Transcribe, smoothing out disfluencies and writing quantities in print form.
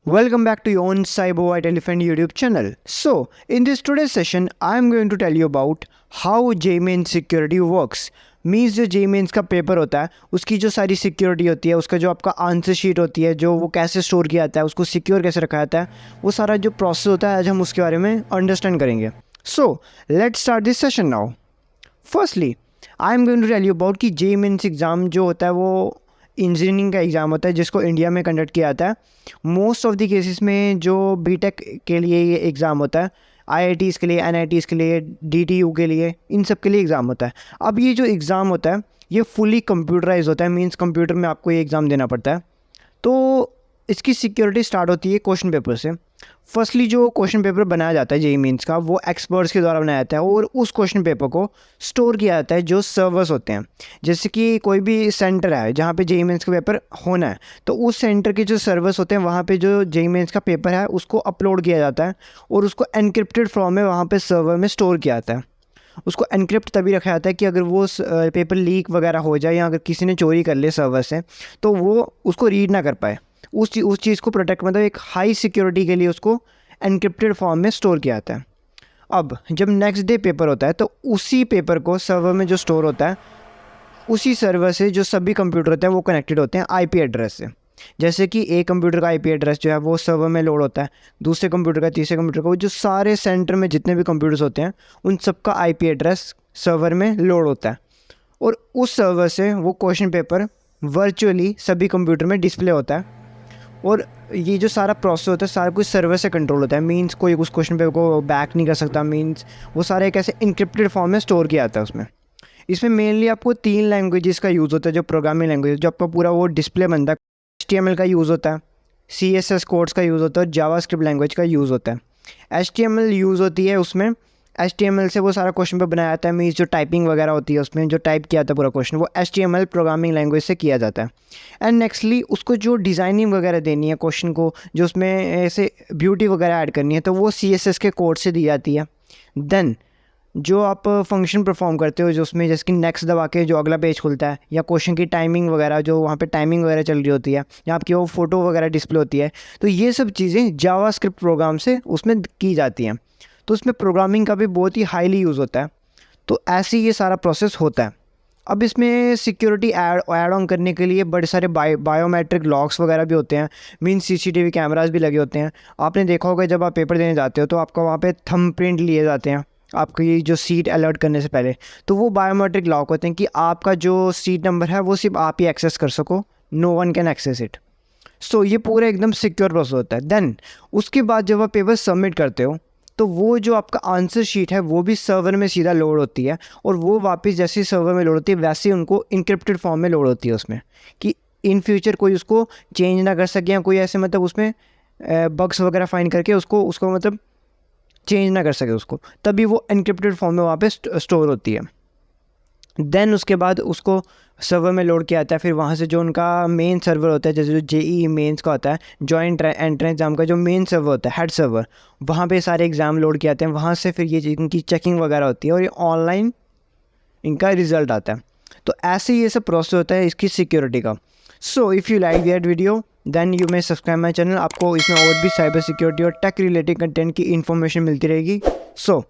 Welcome back to your own Cyber White Elephant YouTube channel. So, in this today's session, I am going to tell you about how JMain security works. Means जो JMains का paper होता है उसकी जो सारी security होती है, उसका जो आपका आंसर शीट होती है, जो वो कैसे स्टोर किया जाता है, उसको सिक्योर कैसे रखा जाता है, वो सारा जो प्रोसेस होता है आज हम उसके बारे में अंडरस्टैंड करेंगे. So let's start this session now. Firstly I am going to tell you about कि JMains एग्ज़ाम जो होता है वो इंजीनियरिंग का एग्ज़ाम होता है जिसको इंडिया में कंडक्ट किया जाता है. मोस्ट ऑफ द केसेस में जो बीटेक के लिए ये एग्ज़ाम होता है, IITs के लिए, NITs के लिए, DTU के लिए, इन सब के लिए एग्ज़ाम होता है. अब ये जो एग्ज़ाम होता है ये फुली कंप्यूटराइज होता है, मींस कंप्यूटर में आपको ये एग्ज़ाम देना पड़ता है. तो इसकी सिक्योरिटी स्टार्ट होती है क्वेश्चन पेपर से. फर्स्टली जो क्वेश्चन पेपर बनाया जाता है JEE मेंस का वो एक्सपर्ट्स के द्वारा बनाया जाता है और उस क्वेश्चन पेपर को स्टोर किया जाता है जो सर्वर्स होते हैं. जैसे कि कोई भी सेंटर है जहाँ पे JEE मेंस का पेपर होना है, तो उस सेंटर के जो सर्वर्स होते हैं वहाँ पे जो JEE मेंस का पेपर है उसको अपलोड किया जाता है और उसको एनक्रिप्टेड फॉर्म में वहाँ पे सर्वर में स्टोर किया जाता है. उसको एनक्रिप्ट तभी रखा जाता है कि अगर वो पेपर लीक वगैरह हो जाए या अगर किसी ने चोरी कर ले सर्वर से तो वो उसको रीड ना कर पाए. उस चीज़ को प्रोटेक्ट, मतलब एक हाई सिक्योरिटी के लिए उसको एनक्रिप्टेड फॉर्म में स्टोर किया जाता है. अब जब नेक्स्ट डे पेपर होता है तो उसी पेपर को सर्वर में जो स्टोर होता है उसी सर्वर से जो सभी कंप्यूटर होते हैं वो कनेक्टेड होते हैं IP एड्रेस से. जैसे कि एक कंप्यूटर का IP एड्रेस जो है वो सर्वर में लोड होता है, दूसरे कंप्यूटर का, तीसरे कंप्यूटर का, वो जो सारे सेंटर में जितने भी कंप्यूटर्स होते हैं उन सब का IP एड्रेस सर्वर में लोड होता है और उस सर्वर से वो क्वेश्चन पेपर वर्चुअली सभी कंप्यूटर में डिस्प्ले होता है. और ये जो सारा प्रोसेस होता है सारा कुछ सर्वर से कंट्रोल होता है. मींस कोई उस क्वेश्चन पेपर को बैक नहीं कर सकता. मींस वो सारे एक ऐसे इंक्रिप्टेड फॉर्म में स्टोर किया जाता है उसमें. इसमें मेनली आपको 3 लैंग्वेजेस का यूज़ होता है जो प्रोग्रामिंग लैंग्वेज, जो आपका पूरा वो डिस्प्ले बनता है. HTML का यूज़ होता है, CSS कोड्स का यूज़ होता है और जावास्क्रिप्ट लैंग्वेज का यूज़ होता है. HTML यूज़ होती है उसमें, HTML से वो सारा क्वेश्चन पे बनाया जाता है. मीन्स जो टाइपिंग वगैरह होती है उसमें जो टाइप किया जाता है पूरा क्वेश्चन वो HTML प्रोग्रामिंग लैंग्वेज से किया जाता है. एंड नेक्स्टली उसको जो डिज़ाइनिंग वगैरह देनी है क्वेश्चन को, जो उसमें ऐसे ब्यूटी वगैरह ऐड करनी है, तो वो CSS के कोड से दी जाती है. देन जो आप फंक्शन परफॉर्म करते हो जो उसमें जैसे कि नेक्स्ट दबा के जो अगला पेज खुलता है, या क्वेश्चन की टाइमिंग वगैरह जो वहाँ पे टाइमिंग वगैरह चल रही होती है, या आपकी वो फ़ोटो वगैरह डिस्प्ले होती है, तो ये सब चीज़ें जावास्क्रिप्ट प्रोग्राम से उसमें की जाती हैं. तो उसमें प्रोग्रामिंग का भी बहुत ही हाईली यूज़ होता है. तो ऐसे ही ये सारा प्रोसेस होता है. अब इसमें सिक्योरिटी ऐड ऑन करने के लिए बड़े सारे बायोमेट्रिक लॉक्स वगैरह भी होते हैं. मीन्स CCTV कैमरास भी लगे होते हैं. आपने देखा होगा जब आप पेपर देने जाते हो तो आपका वहाँ पे थंबप्रिंट लिए जाते हैं आपकी जो सीट अलर्ट करने से पहले. तो वो बायोमेट्रिक लॉक होते हैं कि आपका जो सीट नंबर है वो सिर्फ आप ही एक्सेस कर सको, no one can access it. So ये पूरा एकदम सिक्योर प्रोसेस होता है. देन उसके बाद जब आप पेपर सबमिट करते हो तो वो जो आपका आंसर शीट है वो भी सर्वर में सीधा लोड होती है और वो वापस जैसे ही सर्वर में लोड होती है वैसे ही उनको इंक्रिप्टेड फॉर्म में लोड होती है उसमें, कि इन फ्यूचर कोई उसको चेंज ना कर सके या कोई ऐसे मतलब उसमें बग्स वगैरह फाइंड करके उसको मतलब चेंज ना कर सके उसको, तभी वो इंक्रिप्टेड फॉर्म में वहाँ पे स्टोर होती है. देन उसके बाद उसको सर्वर में लोड किया जाता है. फिर वहाँ से जो उनका मेन सर्वर होता है, जैसे जो JEE मेंस का होता है, जॉइंट एंट्रेंस एग्ज़ाम का जो मेन सर्वर होता है, हेड सर्वर, वहाँ पे सारे एग्ज़ाम लोड किए जाते हैं. वहाँ से फिर ये इनकी चेकिंग वगैरह होती है और ये ऑनलाइन इनका रिज़ल्ट आता है. तो ऐसे ये सब प्रोसेस होता है इसकी सिक्योरिटी का. So if you like that video then you may subscribe my channel. आपको इसमें और भी साइबर सिक्योरिटी और टेक रिलेटेड कंटेंट की इन्फॉर्मेशन मिलती रहेगी. सो